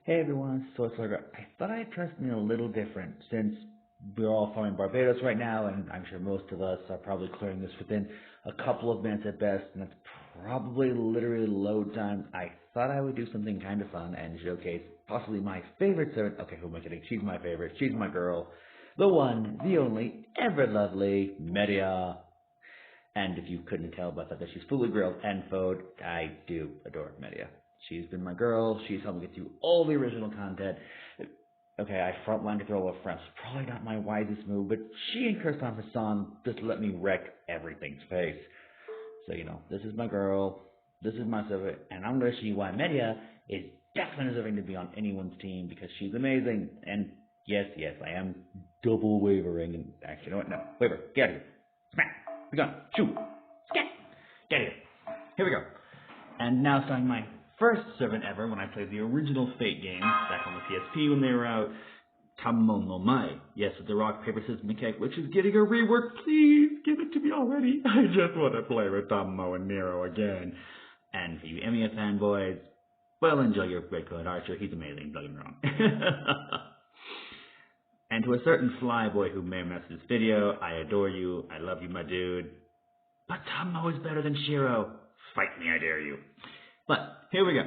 Hey everyone, so it's Liger. I thought I'd try something a little different since we're all flying Barbados right now, and I'm sure most of us are probably clearing this within a couple of minutes at best, and that's probably literally load time. I thought I would do something kind of fun and showcase possibly my favorite servant. Okay, who am I kidding? She's my favorite. She's my girl. The one, the only, ever lovely, Media. And if you couldn't tell by that she's fully grilled and phoed, I do adore Media. She's been my girl. She's helped me get through all the original content. Okay, I frontlined with her all her friends. Probably not my wisest move, but she and Kirsten Hassan just let me wreck everything's face. So, this is my girl. This is my servant. And I'm going to show you why Media is definitely deserving to be on anyone's team because she's amazing. And yes, I am double wavering. And actually, you know what? No. Waver. Get out of here. Smack. Be gone. Shoot. Scat. Get out of here. Here we go. And now starting my first servant ever when I played the original Fate games back on the PSP when they were out. Tammo no Mai. Yes, with the rock, paper, scissors mechanic, which is getting a rework. Please give it to me already. I just want to play with Tammo and Nero again. And for you Emiya fanboys, well, enjoy your Red Code Archer. He's amazing, don't get me wrong. And to a certain fly boy who may have missed this video, I adore you. I love you, my dude. But Tammo is better than Shiro. Fight me, I dare you. But here we go.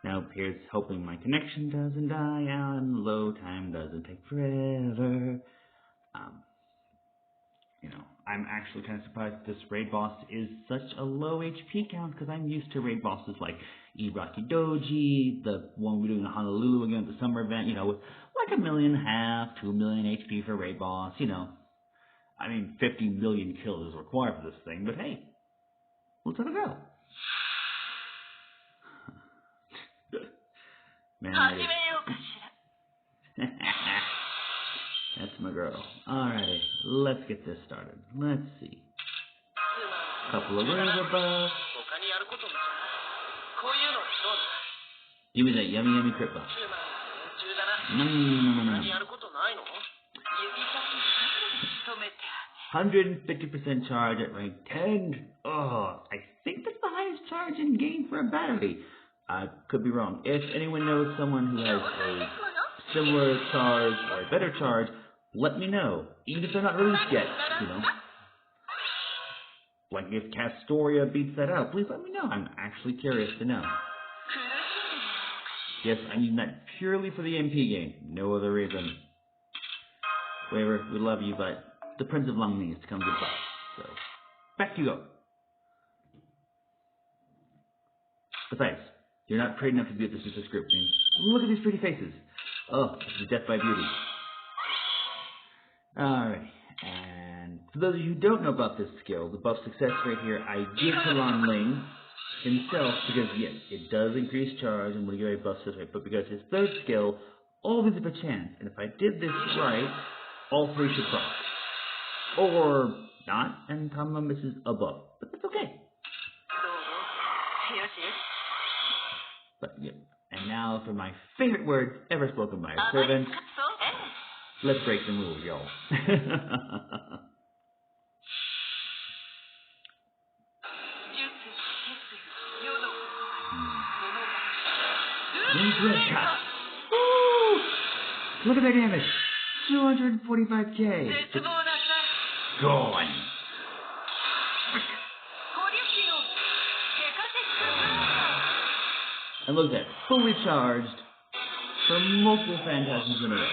Now here's hoping my connection doesn't die out and the load time doesn't take forever. I'm actually kind of surprised this raid boss is such a low HP count because I'm used to raid bosses like Ibaraki Doji, the one we're doing in Honolulu again at the summer event, with like 1.5 million, 2 million HP for raid boss, 50 million kills is required for this thing, but hey, let's let it go. Man, that's my girl. Alrighty, let's get this started. Let's see. Couple of river buffs. Give me that yummy crit buff. 150% charge at rank 10. Oh, I think that's the highest charge in game for a battery. I could be wrong. If anyone knows someone who has a similar charge or a better charge, let me know. Even if they're not released yet, Like if Castoria beats that out, please let me know. I'm actually curious to know. Yes, I mean that purely for the MP game. No other reason. Waver, we love you, but the Prince of Lung needs to come goodbye. So, back you go. Besides, you're not pretty enough to be at the Super Script. Look at these pretty faces. Oh, this is death by beauty. Alright, and for those of you who don't know about this skill, the buff success rate here, I give to Lan Ling himself because, yes, it does increase charge and will give a buff success rate, but because his third skill, all these have a chance, and if I did this right, all three should proc. Or not, and Tammo misses a buff, but that's okay. But yeah, and now for my favorite words ever spoken by a servant. Let's break the rules, y'all. Woo! Look at that damage. 245k. Gone. And look at that, fully charged for multiple phantasms in a row.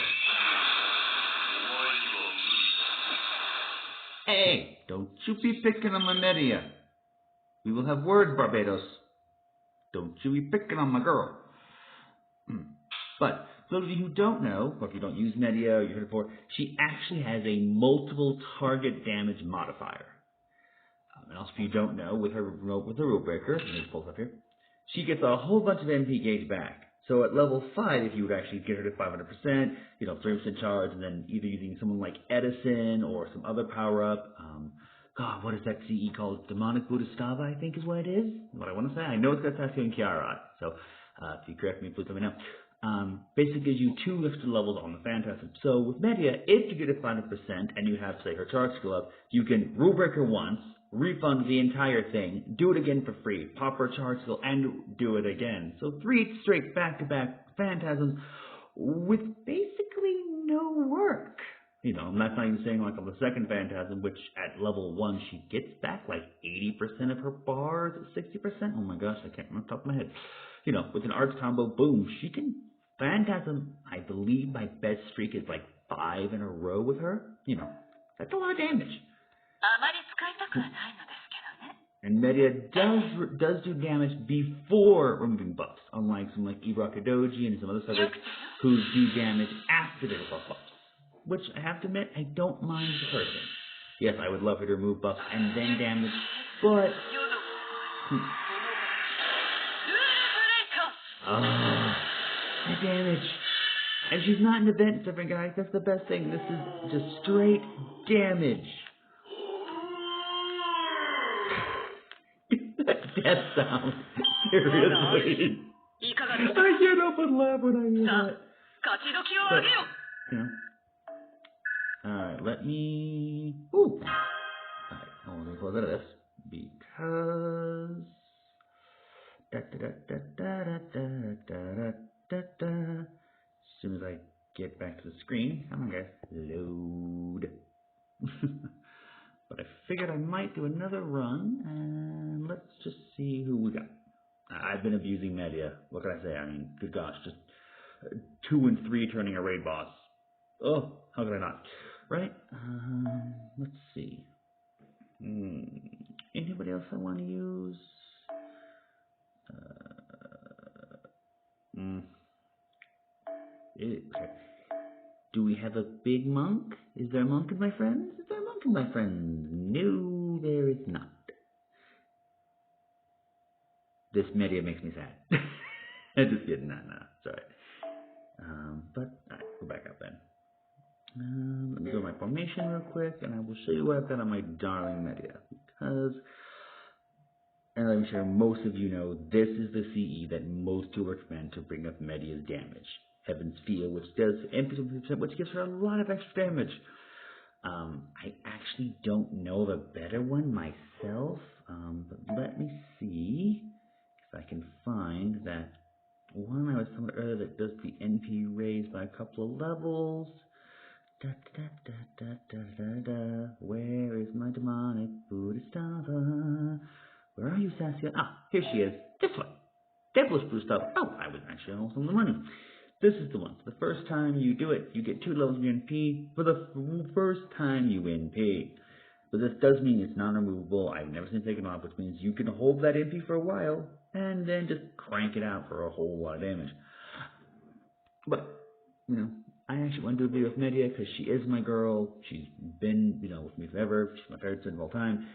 Hey, don't you be picking on my Media. We will have words, Barbados. Don't you be picking on my girl. But for those of you who don't know, or if you don't use Media or you heard it before, she actually has a multiple target damage modifier. And also, if you don't know, with her rule breaker, let me just pull it up here. She gets a whole bunch of MP gauge back. So at level 5, if you would actually get her to 500%, 3% charge, and then either using someone like Edison or some other power-up, God, what is that CE called? Demonic Buddhistava, I think is what it is. What I want to say. I know it's got Sasuke and Kiara. So if you correct me, please let me know. Basically gives you 2 extra levels on the Phantasm. So with Media, if you get a 500% and you have, say, her charge skill up, you can rule break her once, refund the entire thing, do it again for free, pop her charge skill, and do it again. So 3 straight back-to-back phantasms with basically no work. You know, and that's not even saying like on the second phantasm, which at level 1 she gets back like 80% of her bars at 60%. Oh my gosh, I can't remember off the top of my head. You know, with an arts combo, boom, she can phantasm. I believe my best streak is like 5 in a row with her. You know, that's a lot of damage. And Media does do damage before removing buffs, unlike some like Ibrakudoji and some other servers who do damage after they remove buffs. Which I have to admit, I don't mind the person. Yes, I would love her to remove buffs and then damage, but the damage. And she's not an event servant, guys. That's the best thing. This is just straight damage. Death sound. Seriously. I can't help but laugh when I hear that. But, you know. Alright, let me... Ooh! Alright, let me close out of this. Because... As soon as I get back to the screen, come on guys, load. But I figured I might do another run, and let's just see who we got. I've been abusing Media. What can I say? I mean, good gosh, just 2 and 3 turning a raid boss. Oh, how could I not? Right? Let's see. Anybody else I want to use? Okay. Do we have a big monk? Is there a monk in my friends? Is there a monk in my friends? No, there is not. This Media makes me sad. I'm just kidding. No, sorry. But alright, go back up then. Let me go to my formation real quick, and I will show you what I've got on my darling Media. Because, and I'm sure most of you know, this is the CE that most do recommend to bring up Media's damage. Heaven's Feel, which does MP%, which gives her a lot of extra damage. I actually don't know of a better one myself, but let me see if I can find that one I was talking about earlier that does the NP raise by a couple of levels. Where is my demonic Buddhistava? Where are you, Saskia? Ah, here she is. This one. Devilish Buddhistava. Oh, I was actually almost on the money. This is the one. The first time you do it, you get 2 levels of your NP for the first time you NP. But this does mean it's non-removable. I've never seen it taken off, which means you can hold that NP for a while and then just crank it out for a whole lot of damage. But, you know, I actually want to do a video with Media because she is my girl. She's been, you know, with me forever. She's my favorite student of all time.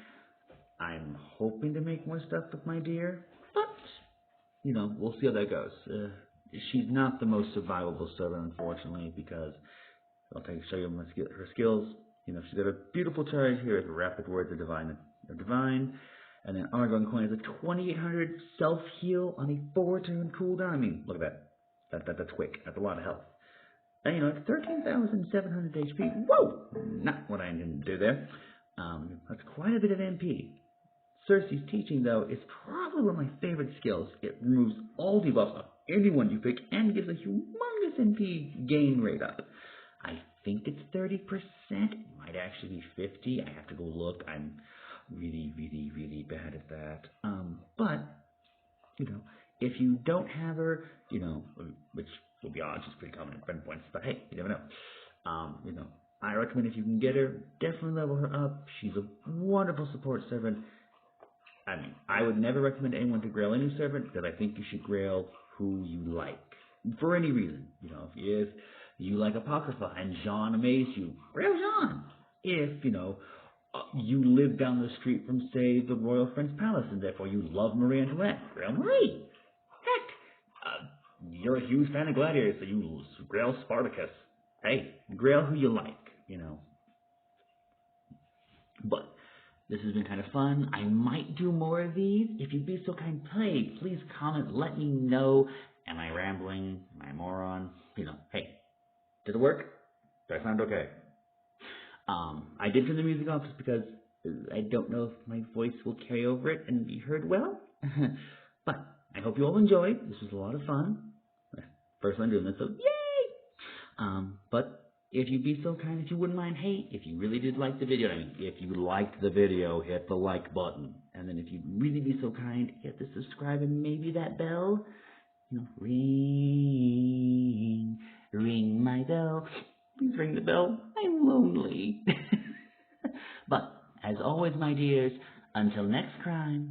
I'm hoping to make more stuff with my dear, but, you know, we'll see how that goes. She's not the most survivable servant, unfortunately, because I'll show you her skills. You know, she's got a beautiful charge here with Rapid Words of Divine, and then Armor Gun Coin is a 2800 self-heal on a 4-turn cooldown. I mean, look at that. That's quick. That's a lot of health. And, you know, it's 13,700 HP. Whoa! Not what I intended to do there. That's quite a bit of MP. Cerci's teaching, though, is probably one of my favorite skills. It removes all debuffs of anyone you pick and gives a humongous MP gain rate up. I think it's 30%. It might actually be 50%. I have to go look. I'm really, really, really bad at that. But, you know, if you don't have her, you know, which will be odd, she's pretty common in friend points, but hey, you never know. You know, I recommend if you can get her, definitely level her up. She's a wonderful support servant. I mean, I would never recommend anyone to grail any servant because I think you should grail who you like for any reason. You know, if you like Apocrypha and Jean amazed you, grail Jean. If, you know, you live down the street from, say, the Royal French Palace and therefore you love Marie Antoinette, grail Marie. Heck, you're a huge fan of Gladiators, so you grail Spartacus. Hey, grail who you like, you know. But this has been kind of fun. I might do more of these. If you'd be so kind, please comment. Let me know. Am I rambling? Am I a moron? You know, hey, did it work? Did I sound okay? I did turn the music off just because I don't know if my voice will carry over it and be heard well, but I hope you all enjoyed. This was a lot of fun. First time doing this, so yay! But if you'd be so kind, if you wouldn't mind, hey, if you really did like the video, I mean, if you liked the video, hit the like button. And then if you'd really be so kind, hit the subscribe and maybe that bell. You know, ring my bell. Please ring the bell. I'm lonely. But, as always, my dears, until next crime.